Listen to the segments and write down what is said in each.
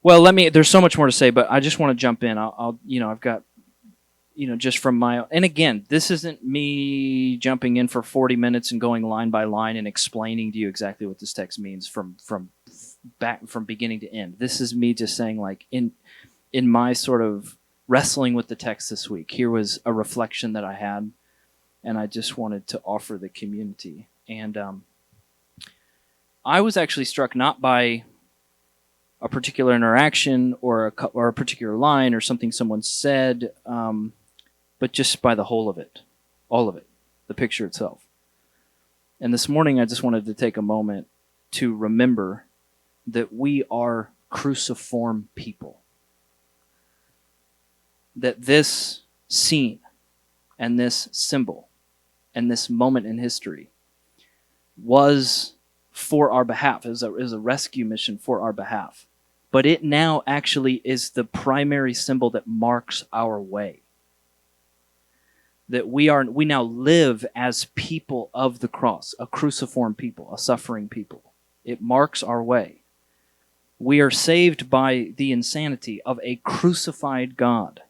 Well, there's so much more to say, but I just want to jump in. I've got, just from and again, this isn't me jumping in for 40 minutes and going line by line and explaining to you exactly what this text means from beginning to end. This is me just saying, like, in my sort of wrestling with the text this week, here was a reflection that I had, and I just wanted to offer the community. And I was actually struck not by a particular interaction or a particular line or something someone said, but just by the whole of it, all of it, the picture itself. And this morning, I just wanted to take a moment to remember that we are cruciform people. That this scene and this symbol and this moment in history was for our behalf. It was a rescue mission for our behalf. But it now actually is the primary symbol that marks our way. That we now live as people of the cross, a cruciform people, a suffering people. It marks our way. We are saved by the insanity of a crucified God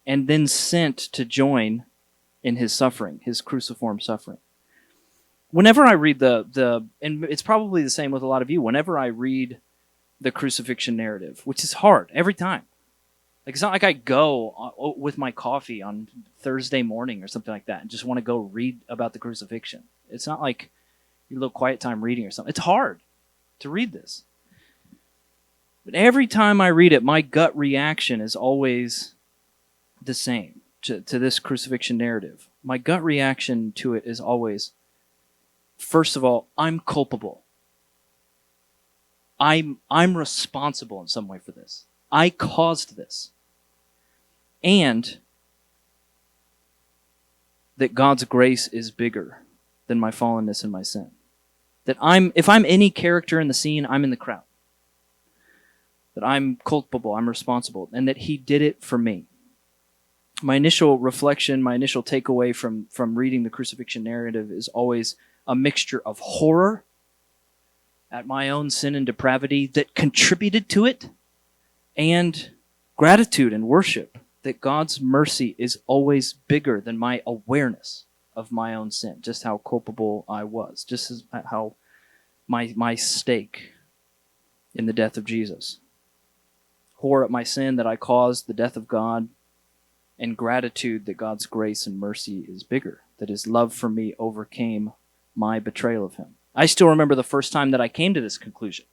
and then sent to join in his suffering, his cruciform suffering. Whenever I read and it's probably the same with a lot of you, whenever I read the crucifixion narrative, which is hard every time. Like, it's not like I go with my coffee on Thursday morning or something like that and just want to go read about the crucifixion. It's not like your little quiet time reading or something. It's hard to read this. But every time I read it, my gut reaction is always the same to this crucifixion narrative. My gut reaction to it is always, first of all, I'm culpable. I'm responsible in some way for this. I caused this. And that God's grace is bigger than my fallenness and my sin. That if I'm any character in the scene, I'm in the crowd. That I'm culpable, I'm responsible, and that he did it for me. My initial reflection, my initial takeaway from reading the crucifixion narrative is always a mixture of horror at my own sin and depravity that contributed to it, and gratitude and worship that God's mercy is always bigger than my awareness of my own sin, just how culpable I was, just as how my stake in the death of Jesus. Horror at my sin that I caused the death of God, and gratitude that God's grace and mercy is bigger, that his love for me overcame my betrayal of him. I still remember the first time that I came to this conclusion,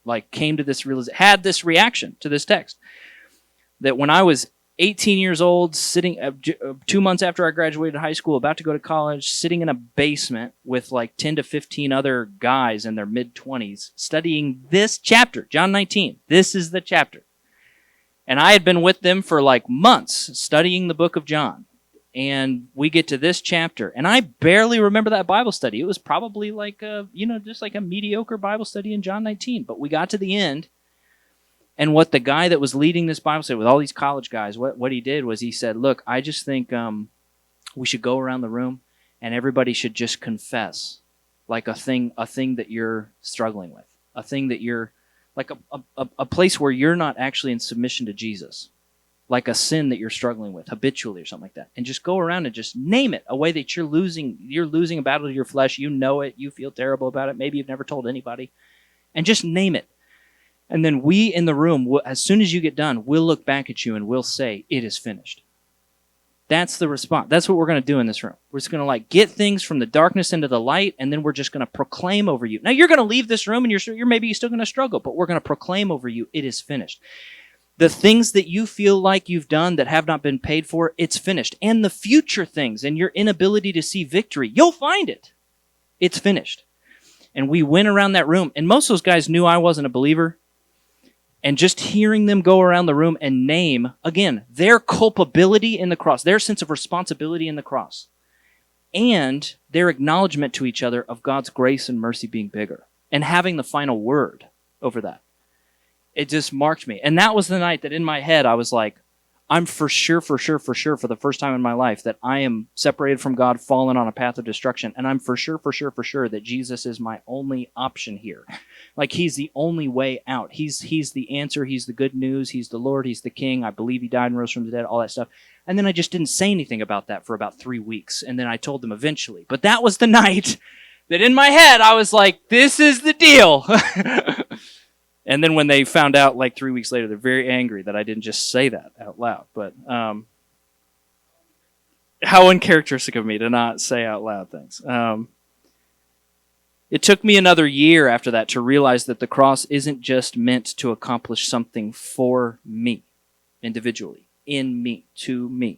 had this reaction to this text, that when I was 18 years old, sitting 2 months after I graduated high school, about to go to college, sitting in a basement with like 10 to 15 other guys in their mid-20s, studying this chapter, John 19. This is the chapter. And I had been with them for like months studying the book of John. And we get to this chapter, and I barely remember that Bible study. It was probably like just like a mediocre Bible study in John 19. But we got to the end, and what the guy that was leading this Bible study with all these college guys, what he did was he said, "Look, I just think we should go around the room, and everybody should just confess, like a thing that you're struggling with, a thing that you're like a place where you're not actually in submission to Jesus." Like a sin that you're struggling with habitually or something like that. And just go around and just name it, a way that you're losing a battle to your flesh. You know it. You feel terrible about it. Maybe you've never told anybody. And just name it. And then we in the room, as soon as you get done, we'll look back at you and we'll say, it is finished. That's the response. That's what we're going to do in this room. We're just going to get things from the darkness into the light, and then we're just going to proclaim over you. Now, you're going to leave this room and you're maybe still going to struggle, but we're going to proclaim over you, it is finished. The things that you feel like you've done that have not been paid for, it's finished. And the future things and your inability to see victory, you'll find it. It's finished. And we went around that room, and most of those guys knew I wasn't a believer. And just hearing them go around the room and name, again, their culpability in the cross, their sense of responsibility in the cross, and their acknowledgement to each other of God's grace and mercy being bigger, and having the final word over that. It just marked me. And that was the night that in my head I was like, I'm for sure, for the first time in my life that I am separated from God, fallen on a path of destruction. And I'm for sure that Jesus is my only option here. Like, he's the only way out. He's the answer. He's the good news. He's the Lord. He's the King. I believe he died and rose from the dead, all that stuff. And then I just didn't say anything about that for about 3 weeks. And then I told them eventually. But that was the night that in my head I was like, this is the deal. And then when they found out like 3 weeks later, they're very angry that I didn't just say that out loud. But how uncharacteristic of me to not say out loud things. It took me another year after that to realize that the cross isn't just meant to accomplish something for me, individually, in me, to me.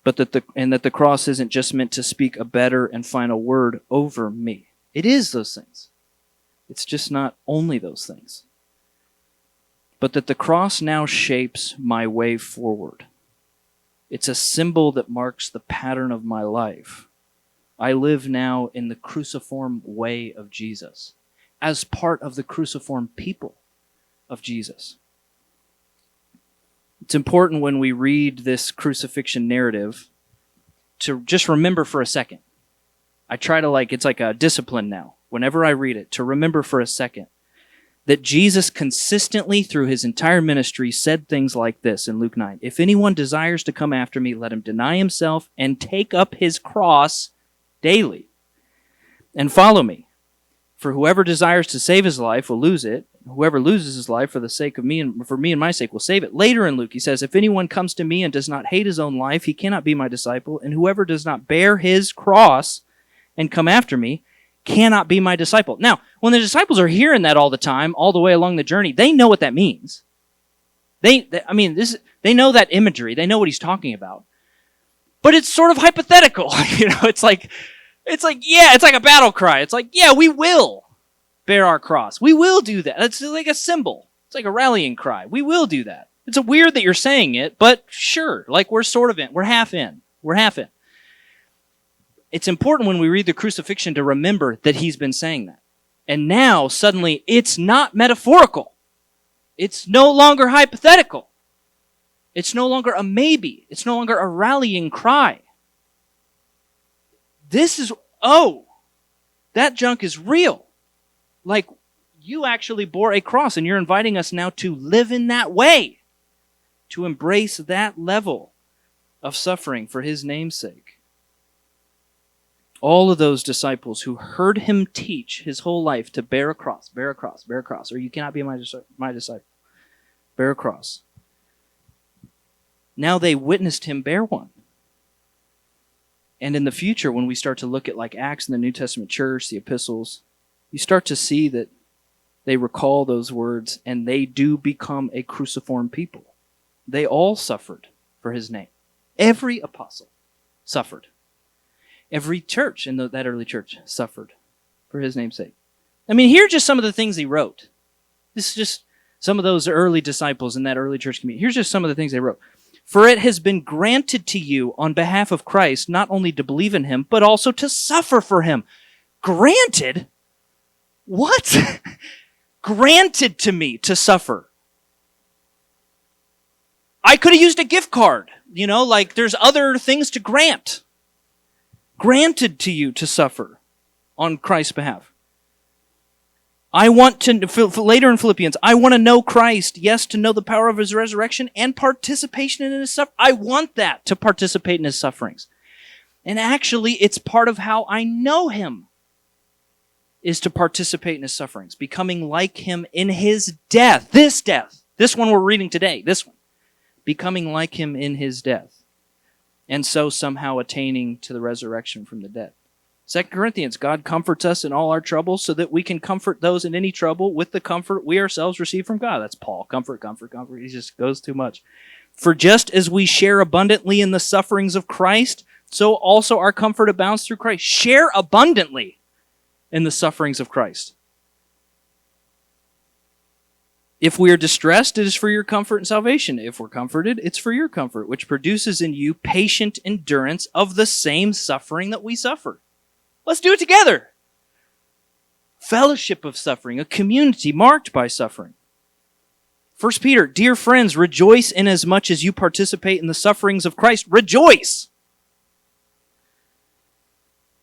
But that the cross isn't just meant to speak a better and final word over me. It is those things. It's just not only those things. But that the cross now shapes my way forward. It's a symbol that marks the pattern of my life. I live now in the cruciform way of Jesus, as part of the cruciform people of Jesus. It's important when we read this crucifixion narrative to just remember for a second. I try to it's like a discipline now. Whenever I read it, to remember for a second that Jesus consistently through his entire ministry said things like this in Luke 9. If anyone desires to come after me, let him deny himself and take up his cross daily and follow me. For whoever desires to save his life will lose it. Whoever loses his life for the sake of me and for me and my sake will save it. Later in Luke, he says, if anyone comes to me and does not hate his own life, he cannot be my disciple. And whoever does not bear his cross and come after me cannot be my disciple. Now, when the disciples are hearing that all the time, all the way along the journey, they know what that means. They know that imagery. They know what he's talking about. But it's sort of hypothetical. It's like a battle cry. It's like, yeah, we will bear our cross. We will do that. It's like a symbol. It's like a rallying cry. We will do that. It's weird that you're saying it, but sure, like we're sort of in. We're half in. It's important when we read the crucifixion to remember that he's been saying that. And now, suddenly, it's not metaphorical. It's no longer hypothetical. It's no longer a maybe. It's no longer a rallying cry. That junk is real. Like, you actually bore a cross, and you're inviting us now to live in that way, to embrace that level of suffering for his name's sake. All of those disciples who heard him teach his whole life to bear a cross, or you cannot be my disciple. Bear a cross. Now they witnessed him bear one. And in the future, when we start to look at like Acts in the New Testament church, the epistles, you start to see that they recall those words and they do become a cruciform people. They all suffered for his name. Every apostle suffered. Every church in that early church suffered for his name's sake. I mean, here are just some of the things he wrote. This is just some of those early disciples in that early church community. Here's just some of the things they wrote. For it has been granted to you on behalf of Christ not only to believe in him, but also to suffer for him. Granted? What? Granted to me to suffer. I could have used a gift card. There's other things to grant. Granted to you to suffer on Christ's behalf. I want to, later in Philippians, I want to know Christ, yes, to know the power of his resurrection and participation in his suffering. I want that, to participate in his sufferings. And actually, it's part of how I know him, is to participate in his sufferings, becoming like him in his death. This one we're reading today, this one. Becoming like him in his death. And so somehow attaining to the resurrection from the dead. 2 Corinthians, God comforts us in all our troubles so that we can comfort those in any trouble with the comfort we ourselves receive from God. That's Paul. Comfort. He just goes too much. For just as we share abundantly in the sufferings of Christ, so also our comfort abounds through Christ. Share abundantly in the sufferings of Christ. If we are distressed, it is for your comfort and salvation. If we're comforted, it's for your comfort, which produces in you patient endurance of the same suffering that we suffer. Let's do it together. Fellowship of suffering, a community marked by suffering. 1 Peter, dear friends, rejoice inasmuch as you participate in the sufferings of Christ. Rejoice!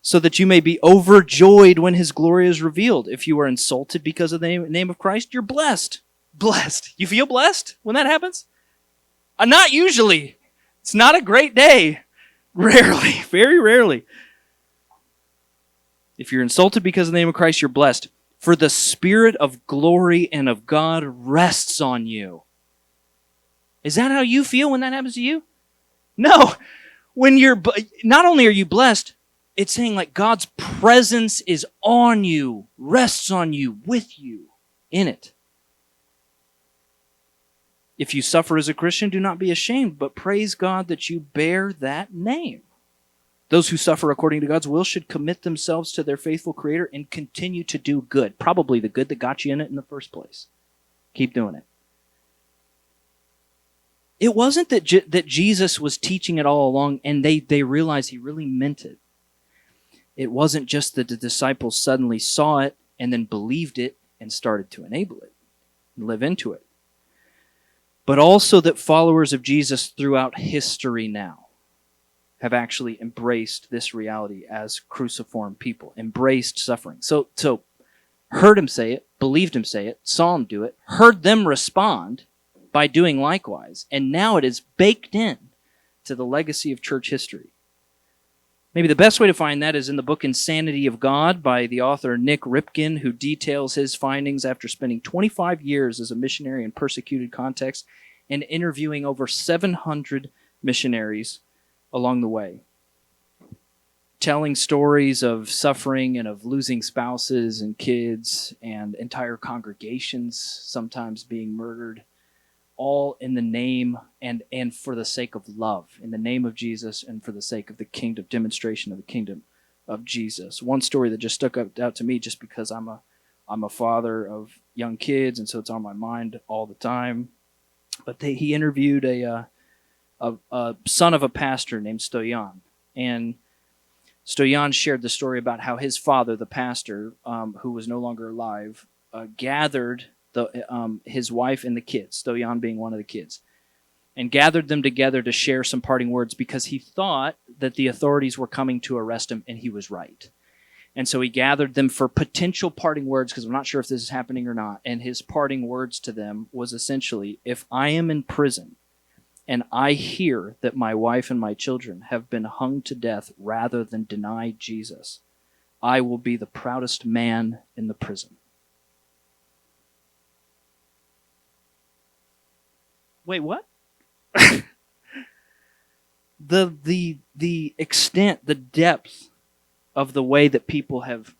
So that you may be overjoyed when his glory is revealed. If you are insulted because of the name of Christ, you're blessed. Blessed. You feel blessed when that happens? Not usually. It's not a great day. Rarely. Very rarely. If you're insulted because of the name of Christ, you're blessed. For the Spirit of glory and of God rests on you. Is that how you feel when that happens to you? No. When not only are you blessed, it's saying like God's presence is on you, rests on you, with you, in it. If you suffer as a Christian, do not be ashamed, but praise God that you bear that name. Those who suffer according to God's will should commit themselves to their faithful Creator and continue to do good. Probably the good that got you in it in the first place. Keep doing it. It wasn't that Jesus was teaching it all along and they realized he really meant it. It wasn't just that the disciples suddenly saw it and then believed it and started to enable it and live into it. But also that followers of Jesus throughout history now have actually embraced this reality as cruciform people, embraced suffering. So heard him say it, believed him say it, saw him do it, heard them respond by doing likewise, and now it is baked in to the legacy of church history. Maybe the best way to find that is in the book Insanity of God by the author Nick Ripken, who details his findings after spending 25 years as a missionary in persecuted contexts and interviewing over 700 missionaries along the way, telling stories of suffering and of losing spouses and kids and entire congregations sometimes being murdered, all in the name and for the sake of love, in the name of Jesus and for the sake of the kingdom, demonstration of the kingdom of Jesus. One story that just stuck out to me just because I'm a father of young kids, and so it's on my mind all the time. But he interviewed a son of a pastor named Stoyan. And Stoyan shared the story about how his father, the pastor, who was no longer alive, gathered his wife and the kids, Stoyan being one of the kids, and gathered them together to share some parting words because he thought that the authorities were coming to arrest him, and he was right. And so he gathered them for potential parting words, because I'm not sure if this is happening or not, and his parting words to them was essentially, if I am in prison and I hear that my wife and my children have been hung to death rather than deny Jesus, I will be the proudest man in the prison. Wait, what? the extent, the depth of the way that people have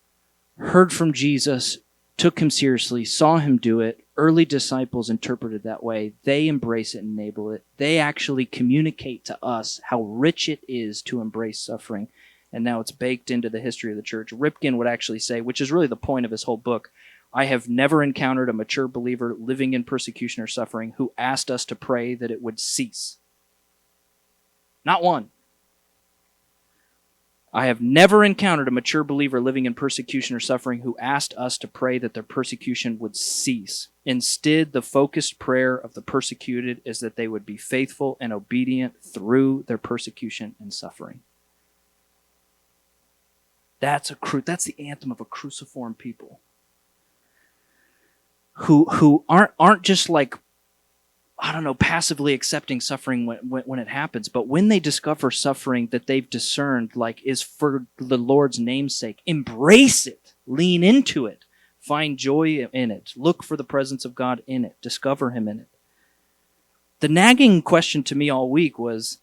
heard from Jesus, took him seriously, saw him do it. Early disciples interpreted that way. They embrace it and enable it. They actually communicate to us how rich it is to embrace suffering. And now it's baked into the history of the church. Ripken would actually say, which is really the point of his whole book, I have never encountered a mature believer living in persecution or suffering who asked us to pray that it would cease. Not one. I have never encountered a mature believer living in persecution or suffering who asked us to pray that their persecution would cease. Instead, the focused prayer of the persecuted is that they would be faithful and obedient through their persecution and suffering. That's the anthem of a cruciform people who aren't just like, I don't know, passively accepting suffering when it happens, but when they discover suffering that they've discerned like is for the Lord's name's sake, embrace it, lean into it, find joy in it, look for the presence of God in it, discover him in it. The nagging question to me all week was,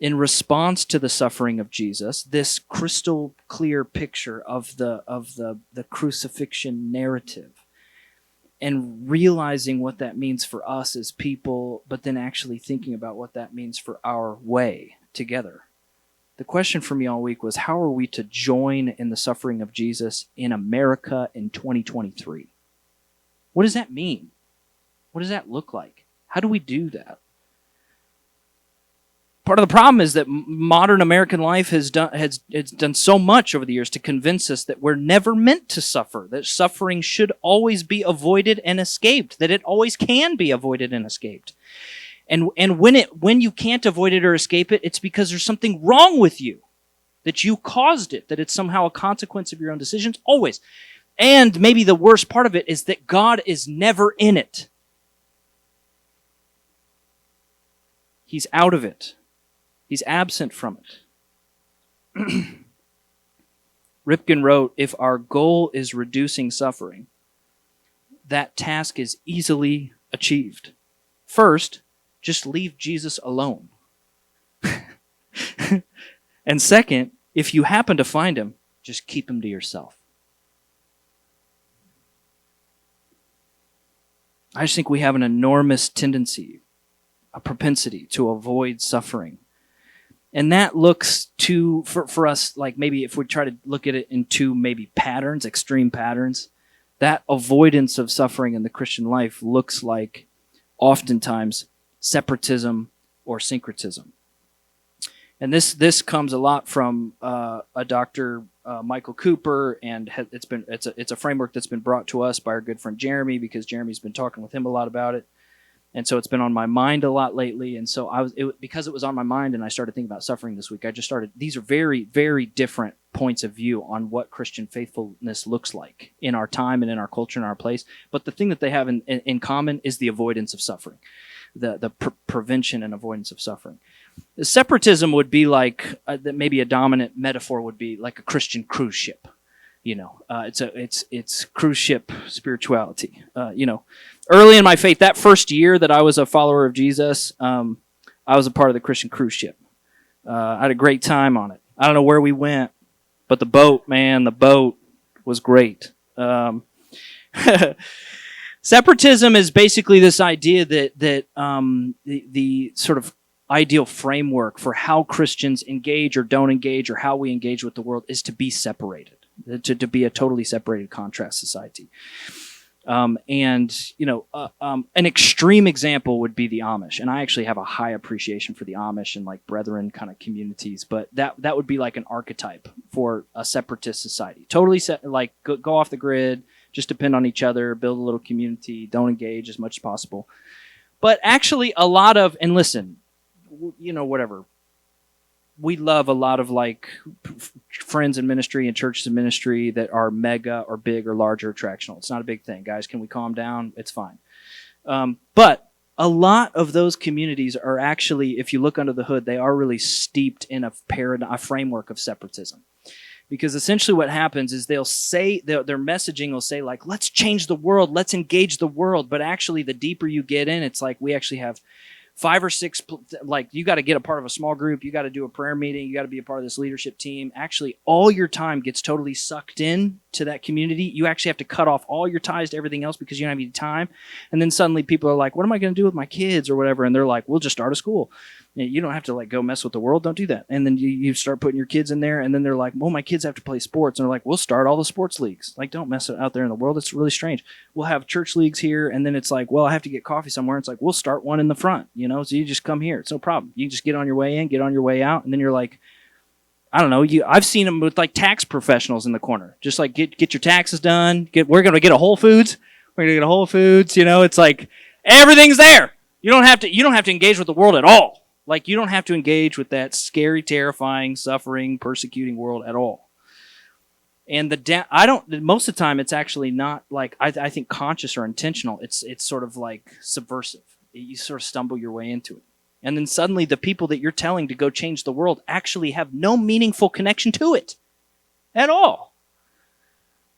in response to the suffering of Jesus, this crystal clear picture of the crucifixion narrative, and realizing what that means for us as people, but then actually thinking about what that means for our way together. The question for me all week was, how are we to join in the suffering of Jesus in America in 2023? What does that mean? What does that look like? How do we do that? Part of the problem is that modern American life has done so much over the years to convince us that we're never meant to suffer, that suffering should always be avoided and escaped, that it always can be avoided and escaped. And when you can't avoid it or escape it, it's because there's something wrong with you, that you caused it, that it's somehow a consequence of your own decisions, always. And maybe the worst part of it is that God is never in it. He's out of it. He's absent from it. Ripken wrote, if our goal is reducing suffering, that task is easily achieved. First, just leave Jesus alone. And second, if you happen to find him, just keep him to yourself. I just think we have an enormous tendency, a propensity to avoid suffering. And that looks for us, like maybe if we try to look at it in two maybe patterns, extreme patterns, that avoidance of suffering in the Christian life looks like oftentimes separatism or syncretism. And this comes a lot from a Dr. Michael Cooper, and it's a framework that's been brought to us by our good friend Jeremy, because Jeremy's been talking with him a lot about it. And so it's been on my mind a lot lately. And so because it was on my mind and I started thinking about suffering this week, these are very, very different points of view on what Christian faithfulness looks like in our time and in our culture and our place. But the thing that they have in common is the avoidance of suffering, the prevention and avoidance of suffering. The separatism would be like, maybe a dominant metaphor would be like a Christian cruise ship. It's cruise ship spirituality. Early in my faith, that first year that I was a follower of Jesus, I was a part of the Christian cruise ship. I had a great time on it. I don't know where we went, but the boat was great. Separatism is basically this idea that the sort of ideal framework for how Christians engage or don't engage, or how we engage with the world, is to be separated. To be a totally separated contrast society. An extreme example would be the Amish. And I actually have a high appreciation for the Amish and like brethren kind of communities, but that would be like an archetype for a separatist society. Totally go off the grid, just depend on each other, build a little community, don't engage as much as possible. But actually a lot of, and listen, whatever, we love a lot of like friends in ministry and churches in ministry that are mega or big or large or attractional. It's not a big thing, guys. Can we calm down? It's fine. But a lot of those communities are actually, if you look under the hood, they are really steeped in a framework of separatism. Because essentially what happens is they'll say, their messaging will say like, let's change the world, let's engage the world. But actually the deeper you get in, it's like we actually have 5 or 6, like you got to get a part of a small group, you got to do a prayer meeting, you got to be a part of this leadership team. Actually, all your time gets totally sucked in to that community. You actually have to cut off all your ties to everything else because you don't have any time. And then suddenly people are like, what am I going to do with my kids or whatever? And they're like, we'll just start a school. You don't have to like go mess with the world. Don't do that. And then you start putting your kids in there, and then they're like, well, my kids have to play sports. And they're like, we'll start all the sports leagues. Like, don't mess it out there in the world. It's really strange. We'll have church leagues here, and then it's like, well, I have to get coffee somewhere. It's like, we'll start one in the front, so you just come here. It's no problem. You just get on your way in, get on your way out, and then you're like, I don't know. I've seen them with like tax professionals in the corner. Just like get your taxes done. We're gonna get a Whole Foods. We're gonna get a Whole Foods. It's like everything's there. You don't have to engage with the world at all. Like, you don't have to engage with that scary, terrifying, suffering, persecuting world at all. And most of the time, it's actually not like, I think conscious or intentional. It's sort of like subversive. You sort of stumble your way into it. And then suddenly the people that you're telling to go change the world actually have no meaningful connection to it at all.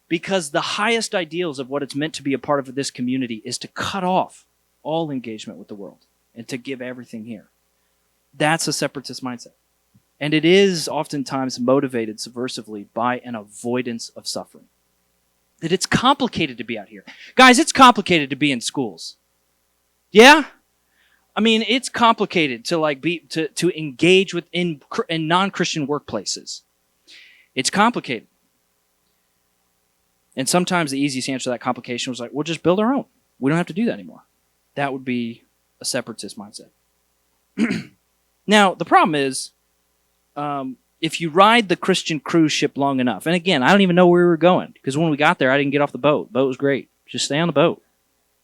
Because the highest ideals of what it's meant to be a part of this community is to cut off all engagement with the world and to give everything here. That's a separatist mindset. And it is oftentimes motivated subversively by an avoidance of suffering. That it's complicated to be out here. Guys, it's complicated to be in schools. Yeah? I mean, it's complicated to engage in non-Christian workplaces. It's complicated. And sometimes the easiest answer to that complication was like, we'll just build our own. We don't have to do that anymore. That would be a separatist mindset. Now, the problem is, if you ride the Christian cruise ship long enough, and again, I don't even know where we were going, because when we got there, I didn't get off the boat. The boat was great. Just stay on the boat.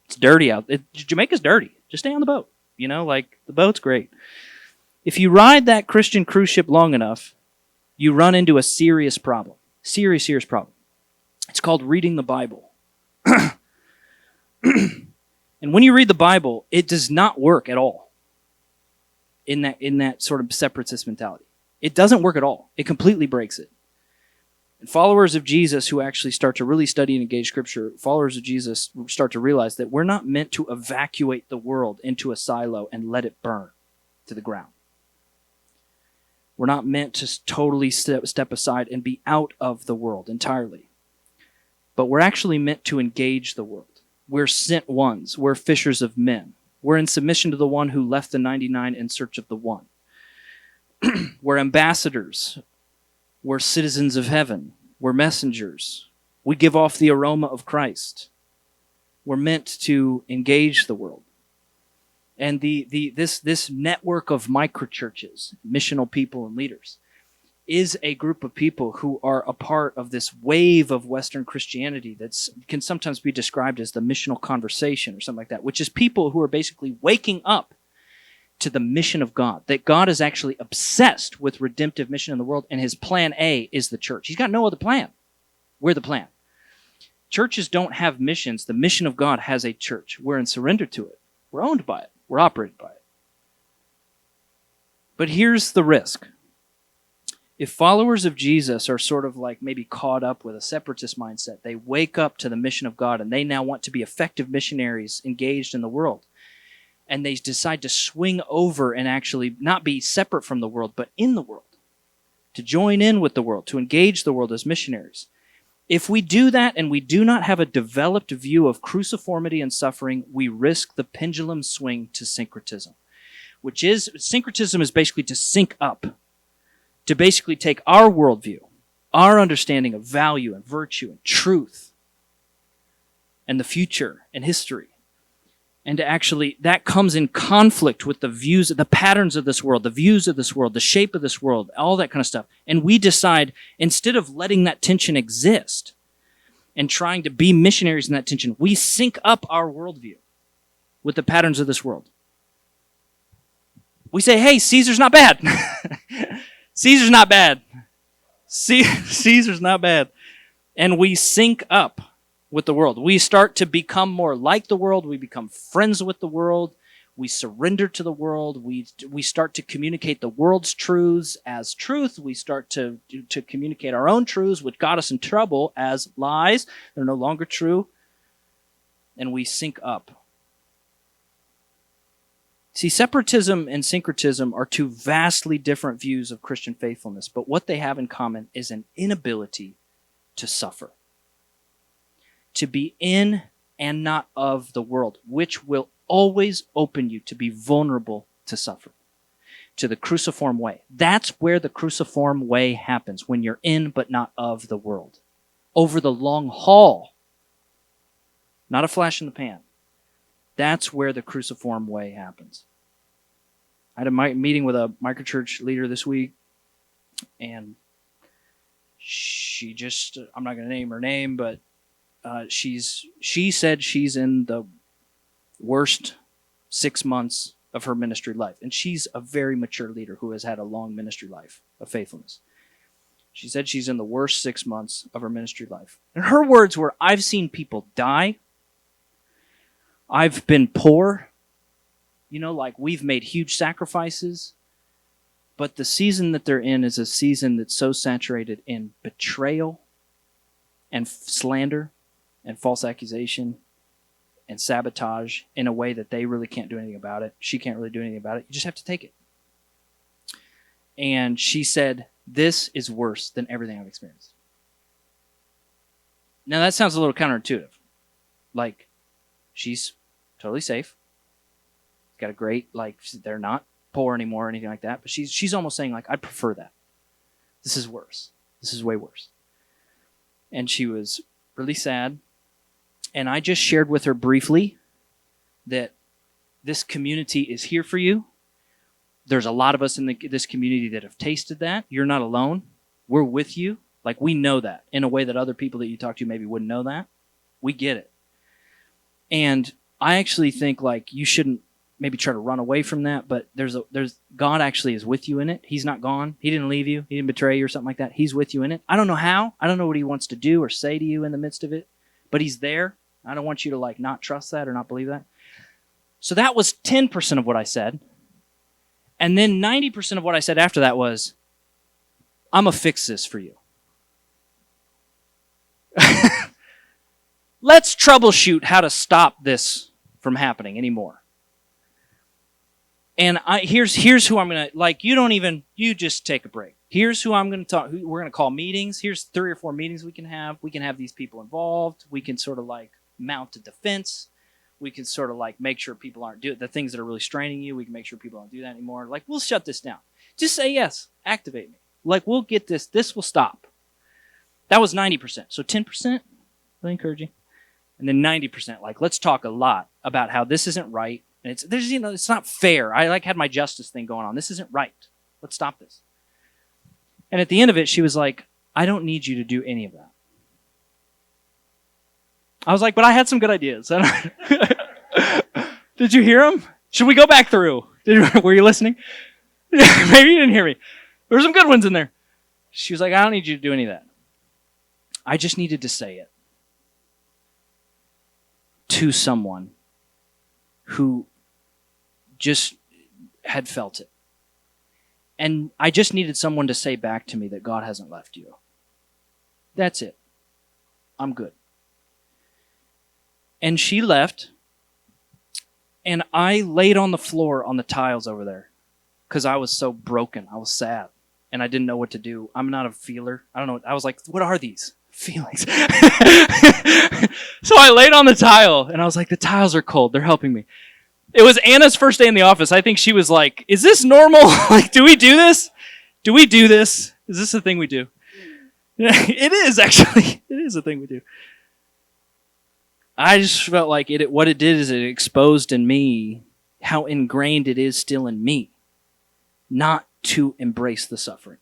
It's dirty out. Jamaica's dirty. Just stay on the boat. The boat's great. If you ride that Christian cruise ship long enough, you run into a serious problem. Serious problem. It's called reading the Bible. And when you read the Bible, it does not work at all in that sort of separatist mentality. It doesn't work at all. It completely breaks it. And followers of Jesus who actually start to really study and engage Scripture, followers of Jesus start to realize that we're not meant to evacuate the world into a silo and let it burn to the ground. We're not meant to totally step aside and be out of the world entirely. But we're actually meant to engage the world. We're sent ones. We're fishers of men. We're in submission to the one who left the 99 in search of the one. We're ambassadors. We're citizens of heaven. We're messengers. We give off the aroma of Christ. We're meant to engage the world. And this network of microchurches, missional people and leaders, is a group of people who are a part of this wave of Western Christianity that can sometimes be described as the missional conversation or something like that, which is people who are basically waking up to the mission of God, that God is actually obsessed with redemptive mission in the world, and his plan A is the church. He's got no other plan. We're the plan. Churches don't have missions. The mission of God has a church. We're in surrender to it. We're owned by it. We're operated by it. But here's the risk. If followers of Jesus are sort of like maybe caught up with a separatist mindset, they wake up to the mission of God and they now want to be effective missionaries engaged in the world. And they decide to swing over and actually not be separate from the world, but in the world. To join in with the world, to engage the world as missionaries. If we do that and we do not have a developed view of cruciformity and suffering, we risk the pendulum swing to syncretism. Syncretism is basically to sync up. To basically take our worldview, our understanding of value and virtue and truth and the future and history, and to actually, that comes in conflict with the views, the patterns of this world, the views of this world, the shape of this world, all that kind of stuff. And we decide, instead of letting that tension exist and trying to be missionaries in that tension, we sync up our worldview with the patterns of this world. We say, hey, Caesar's not bad. Caesar's not bad. Caesar's not bad. And we sync up with the world. We start to become more like the world. We become friends with the world. We surrender to the world. We start to communicate the world's truths as truth. We start to communicate our own truths, which got us in trouble, as lies. They're no longer true. And we sync up. See, separatism and syncretism are two vastly different views of Christian faithfulness, but what they have in common is an inability to suffer. To be in and not of the world, which will always open you to be vulnerable to suffer. To the cruciform way. That's where the cruciform way happens, when you're in but not of the world. Over the long haul. Not a flash in the pan. That's where the cruciform way happens. I had a meeting with a microchurch leader this week, and she just, I'm not going to name her name, but she said she's in the worst 6 months of her ministry life. And she's a very mature leader who has had a long ministry life of faithfulness. She said she's in the worst 6 months of her ministry life. And her words were, I've seen people die. I've been poor. Like we've made huge sacrifices. But the season that they're in is a season that's so saturated in betrayal and slander and false accusation and sabotage in a way that they really can't do anything about it. She can't really do anything about it. You just have to take it. And she said, this is worse than everything I've experienced. Now that sounds a little counterintuitive. Like, she's totally safe. Got a great, they're not poor anymore or anything like that. But she's almost saying, I'd prefer that. This is worse. This is way worse. And she was really sad. And I just shared with her briefly that this community is here for you. There's a lot of us in this community that have tasted that. You're not alone. We're with you. Like, we know that in a way that other people that you talk to maybe wouldn't know that. We get it. And I actually think, like, you shouldn't maybe try to run away from that, but there's God actually is with you in it. He's not gone. He didn't leave you. He didn't betray you or something like that. He's with you in it. I don't know how. I don't know what he wants to do or say to you in the midst of it, but he's there. I don't want you to, like, not trust that or not believe that. So that was 10% of what I said. And then 90% of what I said after that was, I'm going to fix this for you. Let's troubleshoot how to stop this from happening anymore. And here's who I'm going to, like, you just take a break. Here's who I'm going to talk, we're going to call meetings. Here's 3 or 4 meetings we can have. We can have these people involved. We can sort of like mount a defense. We can sort of like make sure people aren't doing the things that are really straining you. We can make sure people don't do that anymore. Like, we'll shut this down. Just say yes. Activate me. Like, we'll get this. This will stop. That was 90%. So 10%, really encouraging. And then 90%, like, let's talk a lot about how this isn't right. And it's not fair. I like had my justice thing going on. This isn't right. Let's stop this. And at the end of it, she was like, I don't need you to do any of that. I was like, but I had some good ideas. Did you hear them? Should we go back through? Were you listening? Maybe you didn't hear me. There were some good ones in there. She was like, I don't need you to do any of that. I just needed to say it to someone who just had felt it. And I just needed someone to say back to me that God hasn't left you. That's it. I'm good. And she left, and I laid on the floor on the tiles over there because I was so broken. I was sad, and I didn't know what to do. I'm not a feeler. I don't know. I was like, what are these feelings? So I laid on the tile, and I was like, the tiles are cold. They're helping me. It was Anna's first day in the office. I think she was like, is this normal? Like, do we do this? Do we do this? Is this a thing we do? It is, actually. It is a thing we do. I just felt like what it did is it exposed in me how ingrained it is still in me not to embrace the suffering.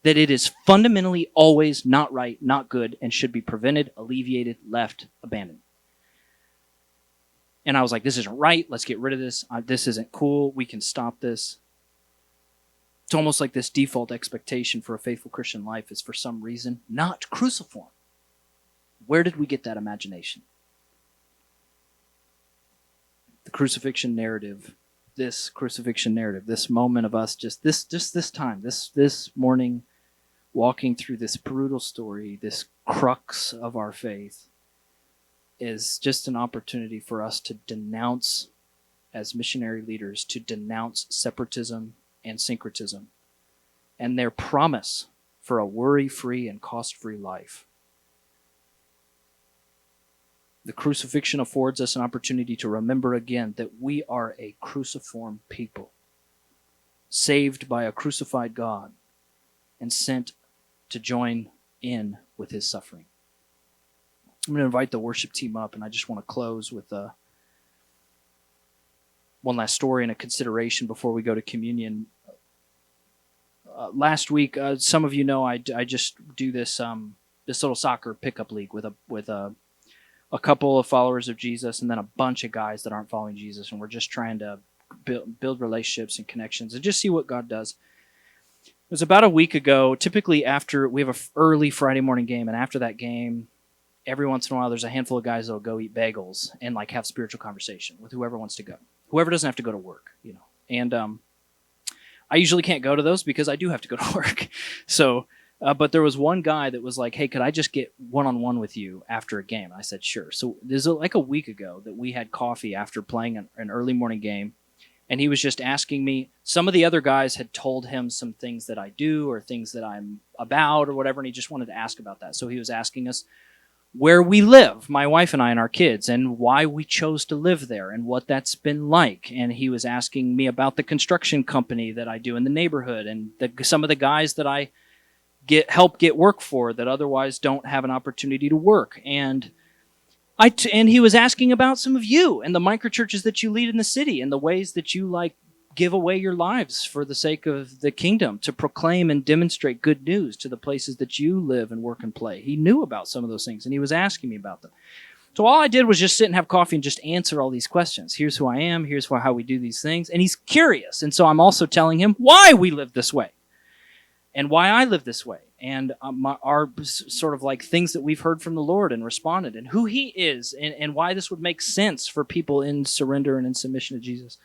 That it is fundamentally always not right, not good, and should be prevented, alleviated, left, abandoned. And I was like, this isn't right. Let's get rid of this. This isn't cool. We can stop this. It's almost like this default expectation for a faithful Christian life is for some reason not cruciform. Where did we get that imagination? The crucifixion narrative, this moment of us just this time, this morning, walking through this brutal story, this crux of our faith, is just an opportunity for us to denounce, as missionary leaders, to denounce separatism and syncretism and their promise for a worry-free and cost-free life. The crucifixion affords us an opportunity to remember again that we are a cruciform people, saved by a crucified God and sent to join in with his suffering. I'm going to invite the worship team up, and I just want to close with one last story and a consideration before we go to communion. Last week, some of you know I just do this little soccer pickup league with a couple of followers of Jesus and then a bunch of guys that aren't following Jesus, and we're just trying to build relationships and connections and just see what God does. It was about a week ago. Typically after we have an early Friday morning game, and after that game, every once in a while there's a handful of guys that will go eat bagels and like have spiritual conversation with whoever wants to go. Whoever doesn't have to go to work, you know. And I usually can't go to those because I do have to go to work. So but there was one guy that was like, hey, could I just get one-on-one with you after a game? I said, sure. So there's like a week ago that we had coffee after playing an early morning game, and he was just asking me. Some of the other guys had told him some things that I do or things that I'm about or whatever, and he just wanted to ask about that. So he was asking us where we live, my wife and I and our kids, and why we chose to live there and what that's been like. And he was asking me about the construction company that I do in the neighborhood and some of the guys that I help get work for that otherwise don't have an opportunity to work. And he was asking about some of you and the microchurches that you lead in the city and the ways that you like give away your lives for the sake of the kingdom, to proclaim and demonstrate good news to the places that you live and work and play. He knew about some of those things, and he was asking me about them. So all I did was just sit and have coffee and just answer all these questions. Here's who I am. Here's how we do these things. And he's curious. And so I'm also telling him why we live this way and why I live this way, and our sort of like things that we've heard from the Lord and responded, and who he is, and why this would make sense for people in surrender and in submission to Jesus.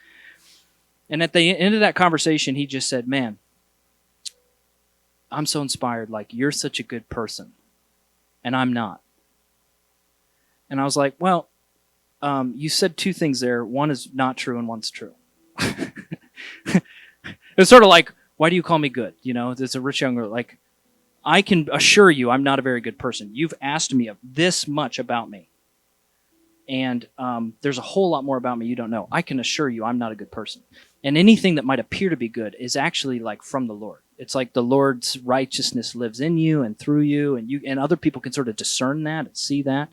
And at the end of that conversation, he just said, man, I'm so inspired. Like, you're such a good person, and I'm not. And I was like, well, you said two things there. One is not true and one's true. It's sort of like, why do you call me good? You know, it's a rich young girl. Like, I can assure you I'm not a very good person. You've asked me this much about me. And there's a whole lot more about me you don't know. I can assure you I'm not a good person. And anything that might appear to be good is actually like from the Lord. It's like the Lord's righteousness lives in you and through you, and other people can sort of discern that and see that.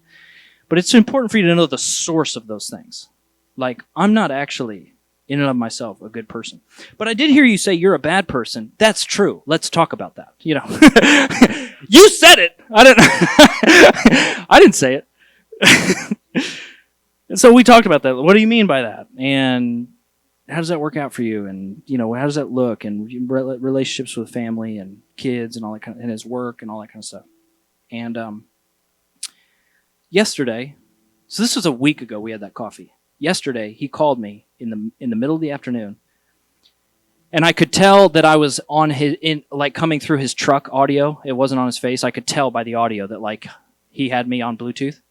But it's important for you to know the source of those things. Like, I'm not actually, in and of myself, a good person. But I did hear you say you're a bad person. That's true. Let's talk about that. You know, you said it. I didn't say it. And so we talked about that. What do you mean by that? And how does that work out for you? And, you know, how does that look? And relationships with family and kids and all that kind of, and his work and all that kind of stuff. And yesterday, so this was a week ago we had that coffee. Yesterday, he called me in the middle of the afternoon, and I could tell that I was on coming through his truck audio. It wasn't on his face. I could tell by the audio that like he had me on Bluetooth.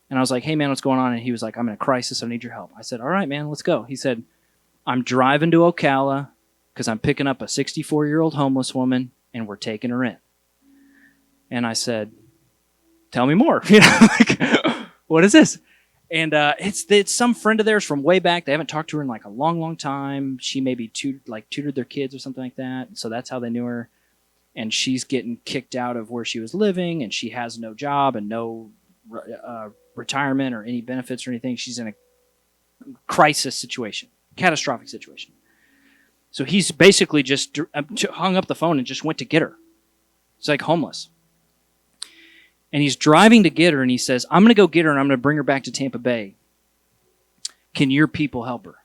And I was like, hey, man, what's going on? And he was like, I'm in a crisis. I need your help. I said, all right, man, let's go. He said, I'm driving to Ocala because I'm picking up a 64-year-old homeless woman, and we're taking her in. And I said, tell me more. You know, like, what is this? And it's some friend of theirs from way back. They haven't talked to her in like a long, long time. She maybe tutored their kids or something like that. So that's how they knew her. And she's getting kicked out of where she was living, and she has no job and no retirement or any benefits or anything. She's in a crisis situation, catastrophic situation. So he's basically just hung up the phone and just went to get her. He's like homeless. And he's driving to get her, and he says, I'm going to go get her, and I'm going to bring her back to Tampa Bay. Can your people help her?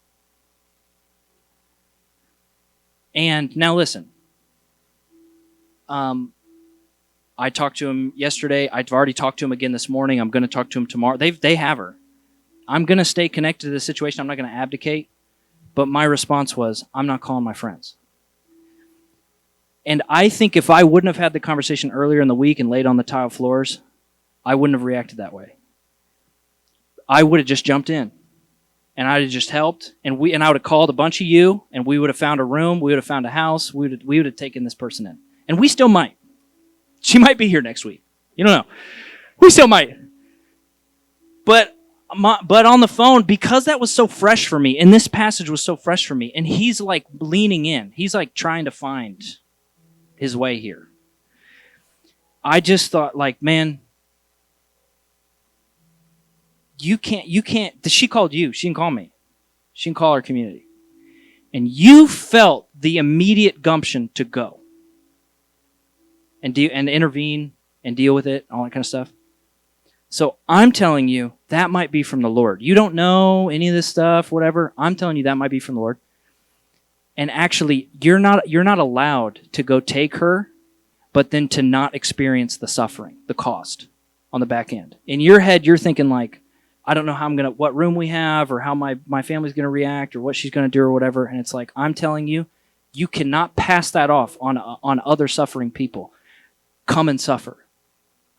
And now listen. I talked to him yesterday. I've already talked to him again this morning. I'm going to talk to him tomorrow. They have her. I'm going to stay connected to the situation. I'm not going to abdicate. But my response was, I'm not calling my friends. And I think if I wouldn't have had the conversation earlier in the week and laid on the tile floors, I wouldn't have reacted that way. I would have just jumped in, and I'd have just helped, and I would have called a bunch of you, and we would have found a room, we would have found a house, we would have taken this person in. And we still might. She might be here next week. You don't know. We still might. But on the phone, because that was so fresh for me, and this passage was so fresh for me, and he's like leaning in. He's like trying to find his way here. I just thought, like, man, you can't, she called you. She didn't call me. She didn't call our community. And you felt the immediate gumption to go and intervene and deal with it, all that kind of stuff. So I'm telling you, that might be from the Lord. You don't know any of this stuff, whatever. I'm telling you that might be from the Lord. And actually, you're not allowed to go take her, but then to not experience the suffering, the cost on the back end. In your head, you're thinking like, I don't know how what room we have, or how my family's going to react, or what she's going to do, or whatever. And it's like, I'm telling you, you cannot pass that off on other suffering people. Come and suffer.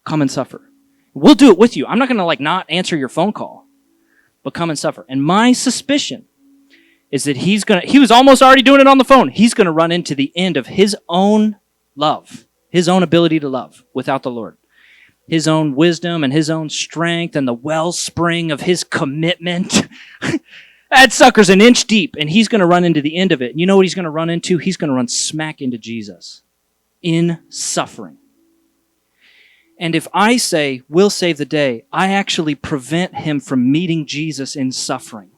Come and suffer. We'll do it with you. I'm not going to like not answer your phone call, but come and suffer. And my suspicion is that he was almost already doing it on the phone. He's going to run into the end of his own love, his own ability to love without the Lord, his own wisdom and his own strength and the wellspring of his commitment. That sucker's an inch deep, and he's going to run into the end of it. And you know what he's going to run into? He's going to run smack into Jesus in suffering. And if I say, we'll save the day, I actually prevent him from meeting Jesus in suffering.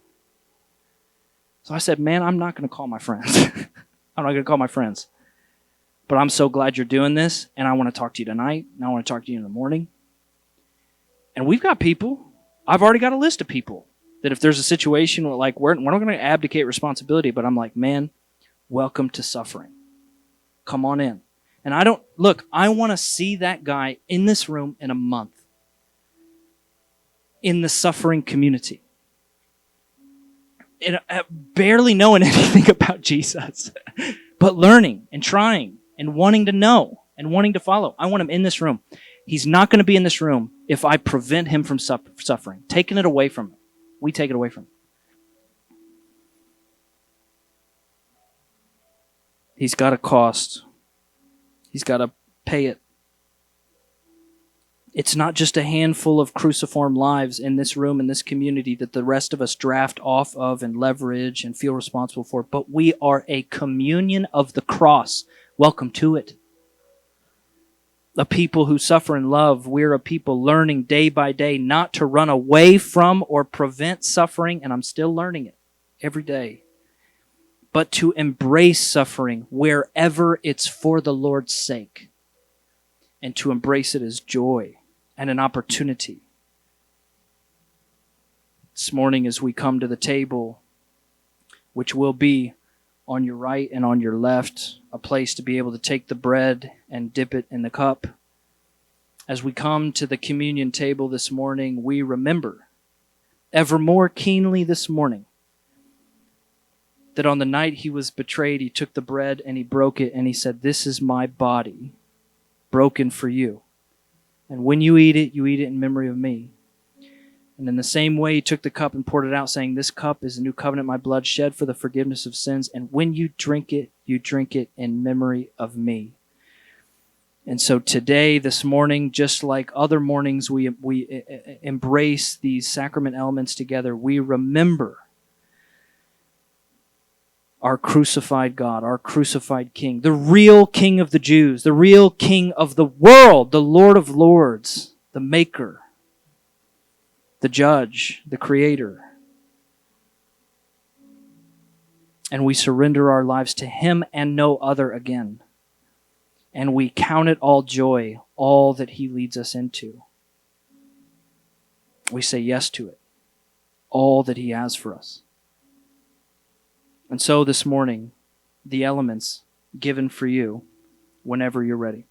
So So I said, man, I'm not going to call my friends. I'm not going to call my friends. But I'm so glad you're doing this, and I want to talk to you tonight, and I want to talk to you in the morning. And we've got people. I've already got a list of people that if there's a situation where, like, we're not going to abdicate responsibility, but I'm like, man, welcome to suffering. Come on in. And I want to see that guy in this room in a month. In the suffering community. Barely knowing anything about Jesus, but learning and trying and wanting to know and wanting to follow. I want him in this room. He's not going to be in this room if I prevent him from suffering. Taking it away from him. We take it away from him. He's got a cost. He's got to pay it. It's not just a handful of cruciform lives in this room, in this community, that the rest of us draft off of and leverage and feel responsible for, but we are a communion of the cross. Welcome to it. A people who suffer and love. We're a people learning day by day not to run away from or prevent suffering, and I'm still learning it every day, but to embrace suffering wherever it's for the Lord's sake, and to embrace it as joy and an opportunity. This morning as we come to the table, which will be on your right and on your left, a place to be able to take the bread and dip it in the cup. As we come to the communion table this morning, we remember ever more keenly this morning that on the night he was betrayed, he took the bread and he broke it and he said, "This is my body broken for you. And when you eat it in memory of me." And in the same way, he took the cup and poured it out, saying, "This cup is the new covenant, my blood shed for the forgiveness of sins. And when you drink it in memory of me." And so today, this morning, just like other mornings, we embrace these sacrament elements together. We remember our crucified God, our crucified King, the real King of the Jews, the real King of the world, the Lord of Lords, the Maker, the Judge, the Creator. And we surrender our lives to him and no other again. And we count it all joy, all that he leads us into. We say yes to it, all that he has for us. And so this morning, the elements given for you whenever you're ready.